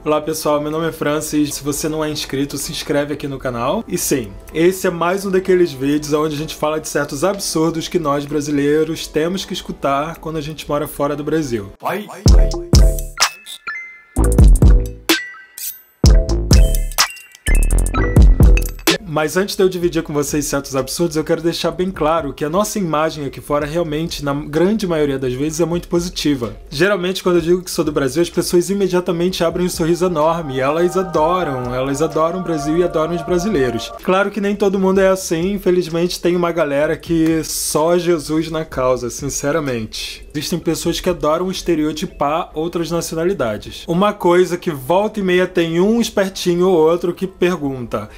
Olá pessoal, meu nome é Francis. Se você não é inscrito, se inscreve aqui no canal. E sim, esse é mais um daqueles vídeos onde a gente fala de certos absurdos que nós brasileiros temos que escutar quando a gente mora fora do Brasil. Mas antes de eu dividir com vocês certos absurdos, eu quero deixar bem claro que a nossa imagem aqui fora realmente, na grande maioria das vezes, é muito positiva. Geralmente, quando eu digo que sou do Brasil, as pessoas imediatamente abrem um sorriso enorme. Elas adoram o Brasil e adoram os brasileiros. Claro que nem todo mundo é assim, infelizmente tem uma galera que só Jesus na causa, sinceramente. Existem pessoas que adoram estereotipar outras nacionalidades. Uma coisa que volta e meia tem um espertinho ou outro que pergunta: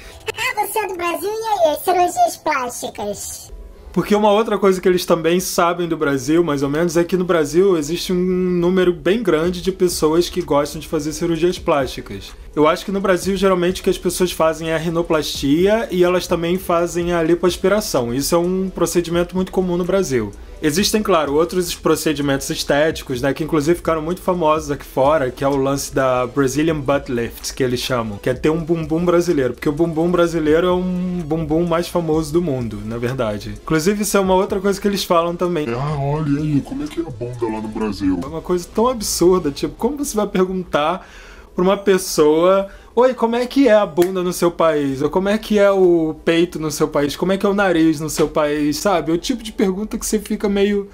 você é do Brasil, e aí, as cirurgias plásticas? Porque uma outra coisa que eles também sabem do Brasil, mais ou menos, é que no Brasil existe um número bem grande de pessoas que gostam de fazer cirurgias plásticas. Eu acho que no Brasil, geralmente, o que as pessoas fazem é a rinoplastia e elas também fazem a lipoaspiração. Isso é um procedimento muito comum no Brasil. Existem, claro, outros procedimentos estéticos, né, que inclusive ficaram muito famosos aqui fora, que é o lance da Brazilian Butt Lift, que eles chamam, que é ter um bumbum brasileiro, porque o bumbum brasileiro é um bumbum mais famoso do mundo, na verdade. Inclusive, isso é uma outra coisa que eles falam também. Olha aí, como é que é a bunda lá no Brasil? É uma coisa tão absurda, tipo, como você vai perguntar pra uma pessoa: oi, como é que é a bunda no seu país? Ou como é que é o peito no seu país? Como é que é o nariz no seu país? Sabe? É o tipo de pergunta que você fica meio...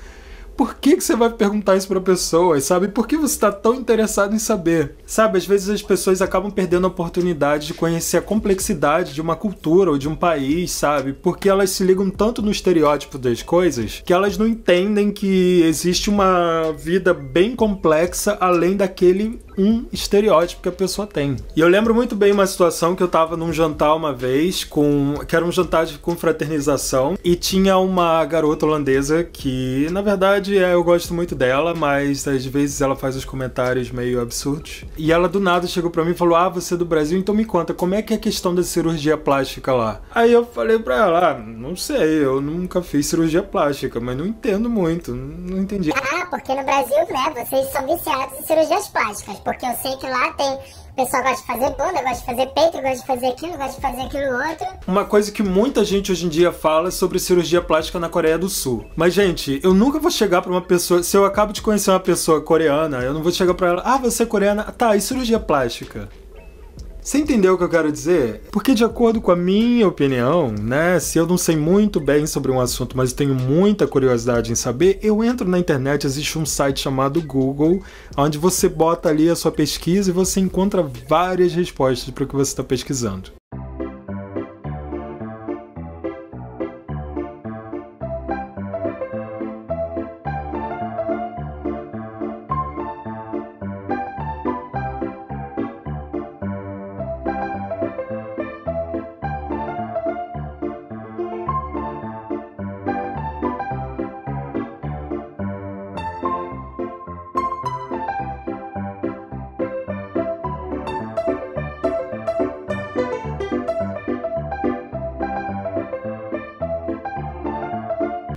Por que você vai perguntar isso pra pessoa, sabe? Por que você tá tão interessado em saber? Sabe, às vezes as pessoas acabam perdendo a oportunidade de conhecer a complexidade de uma cultura ou de um país, sabe? Porque elas se ligam tanto no estereótipo das coisas que elas não entendem que existe uma vida bem complexa além daquele estereótipo que a pessoa tem. E eu lembro muito bem uma situação que eu tava num jantar uma vez, que era um jantar de confraternização, e tinha uma garota holandesa que, na verdade, eu gosto muito dela, mas às vezes ela faz os comentários meio absurdos. E ela do nada chegou pra mim e falou: você é do Brasil, então me conta, como é que é a questão da cirurgia plástica lá? Aí eu falei pra ela: não sei, eu nunca fiz cirurgia plástica, mas não entendo muito, não entendi. Porque no Brasil, né, vocês são viciados em cirurgias plásticas, porque eu sei que lá tem... O pessoal gosta de fazer bunda, gosta de fazer peito, gosta de fazer aquilo outro. Uma coisa que muita gente hoje em dia fala é sobre cirurgia plástica na Coreia do Sul. Mas, gente, eu nunca vou chegar pra uma pessoa... Se eu acabo de conhecer uma pessoa coreana, eu não vou chegar pra ela: você é coreana? Tá, e cirurgia plástica? Você entendeu o que eu quero dizer? Porque, de acordo com a minha opinião, né, se eu não sei muito bem sobre um assunto, mas tenho muita curiosidade em saber, eu entro na internet, existe um site chamado Google, onde você bota ali a sua pesquisa e você encontra várias respostas para o que você está pesquisando.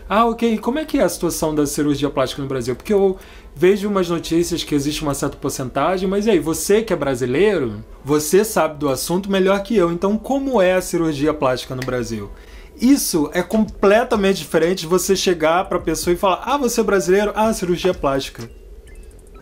Ok. Como é que é a situação da cirurgia plástica no Brasil? Porque eu vejo umas notícias que existe uma certa porcentagem, mas e aí, você que é brasileiro, você sabe do assunto melhor que eu, então como é a cirurgia plástica no Brasil? Isso é completamente diferente de você chegar pra pessoa e falar: você é brasileiro? Cirurgia plástica.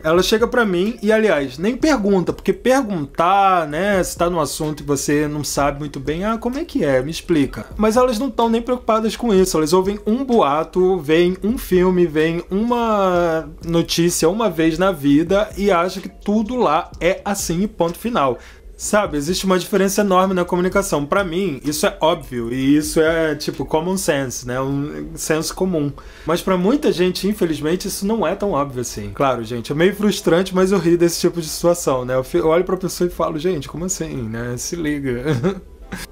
Ela chega pra mim e, aliás, nem pergunta, porque perguntar, né, se tá no assunto e você não sabe muito bem, como é que é? Me explica. Mas elas não estão nem preocupadas com isso, elas ouvem um boato, veem um filme, veem uma notícia uma vez na vida e acham que tudo lá é assim e ponto final. Sabe, existe uma diferença enorme na comunicação. Pra mim, isso é óbvio, e isso é, tipo, common sense, né? Um senso comum. Mas pra muita gente, infelizmente, isso não é tão óbvio assim. Claro, gente, é meio frustrante, mas eu rio desse tipo de situação, né? Eu olho pra pessoa e falo: gente, como assim, né? Se liga.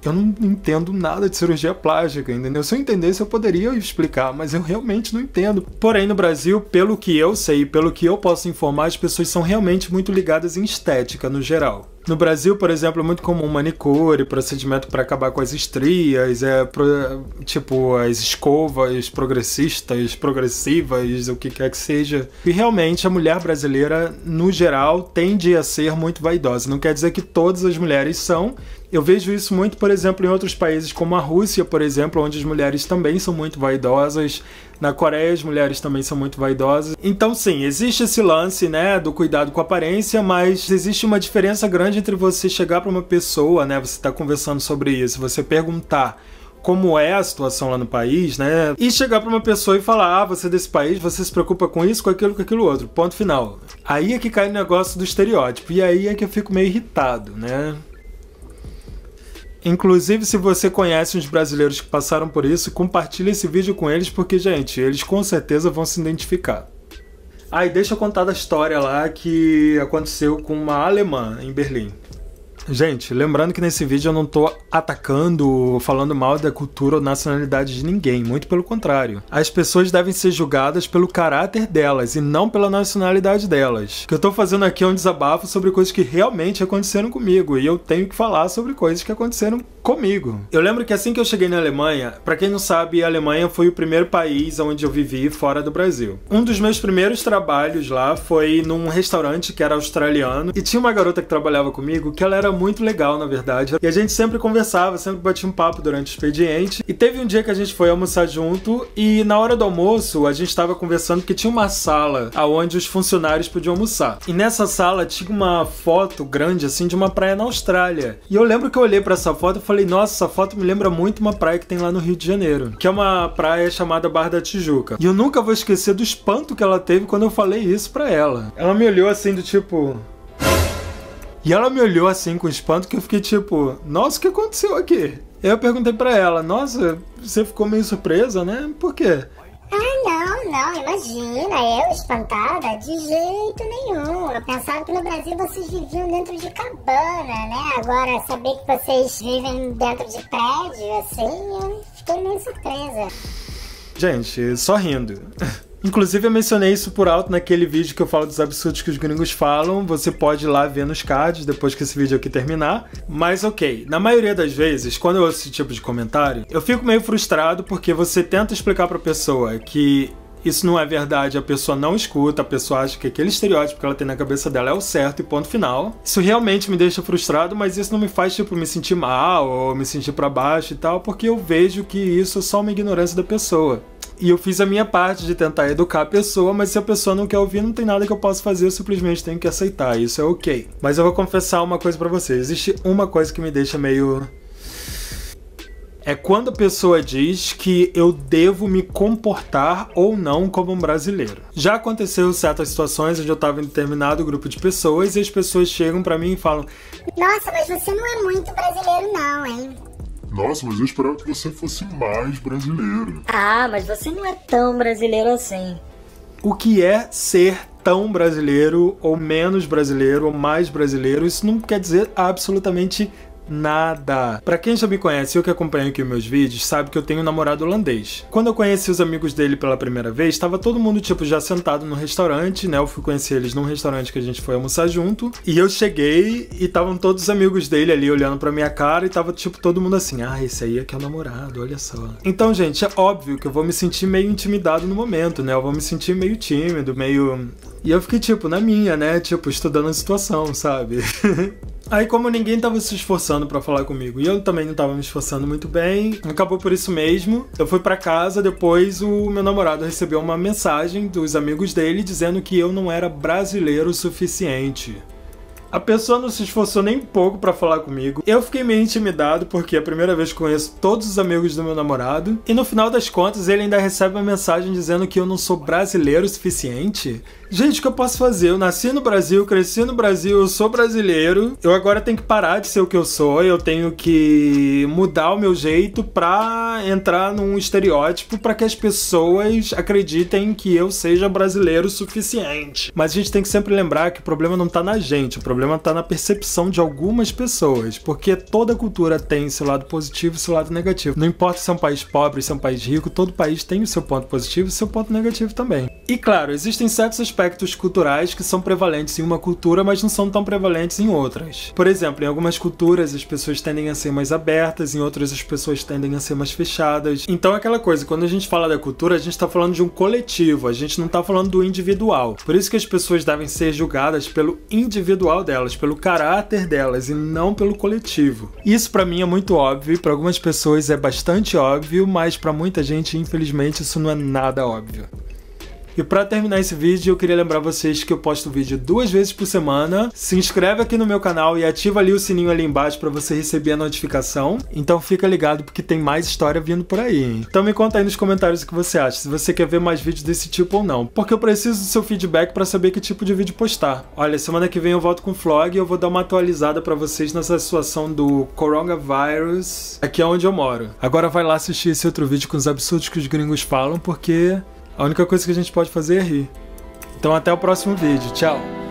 Eu não entendo nada de cirurgia plástica, entendeu? Se eu entendesse, eu poderia explicar, mas eu realmente não entendo. Porém, no Brasil, pelo que eu sei, pelo que eu posso informar, as pessoas são realmente muito ligadas em estética, no geral. No Brasil, por exemplo, é muito comum manicure, procedimento para acabar com as estrias, tipo as escovas progressivas, o que quer que seja. E realmente a mulher brasileira, no geral, tende a ser muito vaidosa. Não quer dizer que todas as mulheres são. Eu vejo isso muito, por exemplo, em outros países como a Rússia, por exemplo, onde as mulheres também são muito vaidosas. Na Coreia, as mulheres também são muito vaidosas. Então, sim, existe esse lance, né, do cuidado com a aparência, mas existe uma diferença grande entre você chegar para uma pessoa, né, você tá conversando sobre isso, você perguntar como é a situação lá no país, né, e chegar para uma pessoa e falar, ah, você é desse país, você se preocupa com isso, com aquilo outro, ponto final. Aí é que cai o negócio do estereótipo, e aí é que eu fico meio irritado, né. Inclusive, se você conhece uns brasileiros que passaram por isso, compartilhe esse vídeo com eles, porque, gente, eles com certeza vão se identificar. Ah, e deixa eu contar da história lá que aconteceu com uma alemã em Berlim. Gente, lembrando que nesse vídeo eu não tô atacando, falando mal da cultura ou nacionalidade de ninguém, muito pelo contrário. As pessoas devem ser julgadas pelo caráter delas e não pela nacionalidade delas. O que eu tô fazendo aqui é um desabafo sobre coisas que realmente aconteceram comigo, e eu tenho que falar sobre coisas que aconteceram comigo. Eu lembro que assim que eu cheguei na Alemanha, pra quem não sabe, a Alemanha foi o primeiro país onde eu vivi fora do Brasil. Um dos meus primeiros trabalhos lá foi num restaurante que era australiano, e tinha uma garota que trabalhava comigo que ela era muito legal, na verdade. E a gente sempre conversava, sempre batia um papo durante o expediente. E teve um dia que a gente foi almoçar junto e na hora do almoço a gente estava conversando porque tinha uma sala onde os funcionários podiam almoçar. E nessa sala tinha uma foto grande assim de uma praia na Austrália. E eu lembro que eu olhei para essa foto e falei, nossa, essa foto me lembra muito uma praia que tem lá no Rio de Janeiro, que é uma praia chamada Barra da Tijuca. E eu nunca vou esquecer do espanto que ela teve quando eu falei isso pra ela. Ela me olhou assim do tipo... E ela me olhou assim com espanto que eu fiquei tipo, nossa, o que aconteceu aqui? Aí eu perguntei pra ela, nossa, você ficou meio surpresa, né? Por quê? Ah, não, imagina, eu espantada? De jeito nenhum. Eu pensava que no Brasil vocês viviam dentro de cabana, né? Agora, saber que vocês vivem dentro de prédio, assim, eu fiquei meio surpresa. Gente, só rindo. Inclusive eu mencionei isso por alto naquele vídeo que eu falo dos absurdos que os gringos falam, você pode ir lá ver nos cards depois que esse vídeo aqui terminar, mas ok, na maioria das vezes, quando eu ouço esse tipo de comentário, eu fico meio frustrado porque você tenta explicar pra pessoa que isso não é verdade, a pessoa não escuta, a pessoa acha que aquele estereótipo que ela tem na cabeça dela é o certo e ponto final. Isso realmente me deixa frustrado, mas isso não me faz, tipo, me sentir mal ou me sentir pra baixo e tal, porque eu vejo que isso é só uma ignorância da pessoa. E eu fiz a minha parte de tentar educar a pessoa, mas se a pessoa não quer ouvir, não tem nada que eu possa fazer, eu simplesmente tenho que aceitar, isso é ok. Mas eu vou confessar uma coisa pra vocês, existe uma coisa que me deixa meio... É quando a pessoa diz que eu devo me comportar ou não como um brasileiro. Já aconteceu certas situações onde eu estava em determinado grupo de pessoas e as pessoas chegam pra mim e falam: nossa, mas você não é muito brasileiro não, hein? Nossa, mas eu esperava que você fosse mais brasileiro. Ah, mas você não é tão brasileiro assim. O que é ser tão brasileiro, ou menos brasileiro, ou mais brasileiro? Isso não quer dizer absolutamente nada. Pra quem já me conhece, eu que acompanho aqui meus vídeos, sabe que eu tenho um namorado holandês. Quando eu conheci os amigos dele pela primeira vez, tava todo mundo, tipo, já sentado no restaurante, né? Eu fui conhecer eles num restaurante que a gente foi almoçar junto. E eu cheguei e estavam todos os amigos dele ali olhando pra minha cara e tava, tipo, todo mundo assim, ah, esse aí é que é o namorado, olha só. Então, gente, é óbvio que eu vou me sentir meio intimidado no momento, né? Eu vou me sentir meio tímido, meio... E eu fiquei, tipo, na minha, né? Tipo, estudando a situação, sabe? Aí, como ninguém tava se esforçando pra falar comigo e eu também não tava me esforçando muito bem, acabou por isso mesmo. Eu fui pra casa, depois o meu namorado recebeu uma mensagem dos amigos dele dizendo que eu não era brasileiro o suficiente. A pessoa não se esforçou nem um pouco pra falar comigo. Eu fiquei meio intimidado porque é a primeira vez que conheço todos os amigos do meu namorado. E no final das contas ele ainda recebe uma mensagem dizendo que eu não sou brasileiro o suficiente. Gente, o que eu posso fazer? Eu nasci no Brasil, cresci no Brasil, eu sou brasileiro. Eu agora tenho que parar de ser o que eu sou. Eu tenho que mudar o meu jeito pra entrar num estereótipo pra que as pessoas acreditem que eu seja brasileiro o suficiente. Mas a gente tem que sempre lembrar que o problema não tá na gente, o problema tá na percepção de algumas pessoas. Porque toda cultura tem seu lado positivo e seu lado negativo. Não importa se é um país pobre, se é um país rico, todo país tem o seu ponto positivo e o seu ponto negativo também. E claro, existem certos aspectos aspectos culturais que são prevalentes em uma cultura, mas não são tão prevalentes em outras. Por exemplo, em algumas culturas as pessoas tendem a ser mais abertas, em outras as pessoas tendem a ser mais fechadas. Então é aquela coisa, quando a gente fala da cultura, a gente tá falando de um coletivo, a gente não tá falando do individual. Por isso que as pessoas devem ser julgadas pelo individual delas, pelo caráter delas e não pelo coletivo. Isso pra mim é muito óbvio, pra algumas pessoas é bastante óbvio, mas pra muita gente, infelizmente, isso não é nada óbvio. E pra terminar esse vídeo, eu queria lembrar vocês que eu posto vídeo 2 vezes por semana. Se inscreve aqui no meu canal e ativa ali o sininho ali embaixo pra você receber a notificação. Então fica ligado porque tem mais história vindo por aí, hein? Então me conta aí nos comentários o que você acha, se você quer ver mais vídeos desse tipo ou não. Porque eu preciso do seu feedback pra saber que tipo de vídeo postar. Olha, semana que vem eu volto com o vlog e eu vou dar uma atualizada pra vocês nessa situação do coronavírus aqui onde eu moro. Agora vai lá assistir esse outro vídeo com os absurdos que os gringos falam, porque a única coisa que a gente pode fazer é rir. Então até o próximo vídeo. Tchau!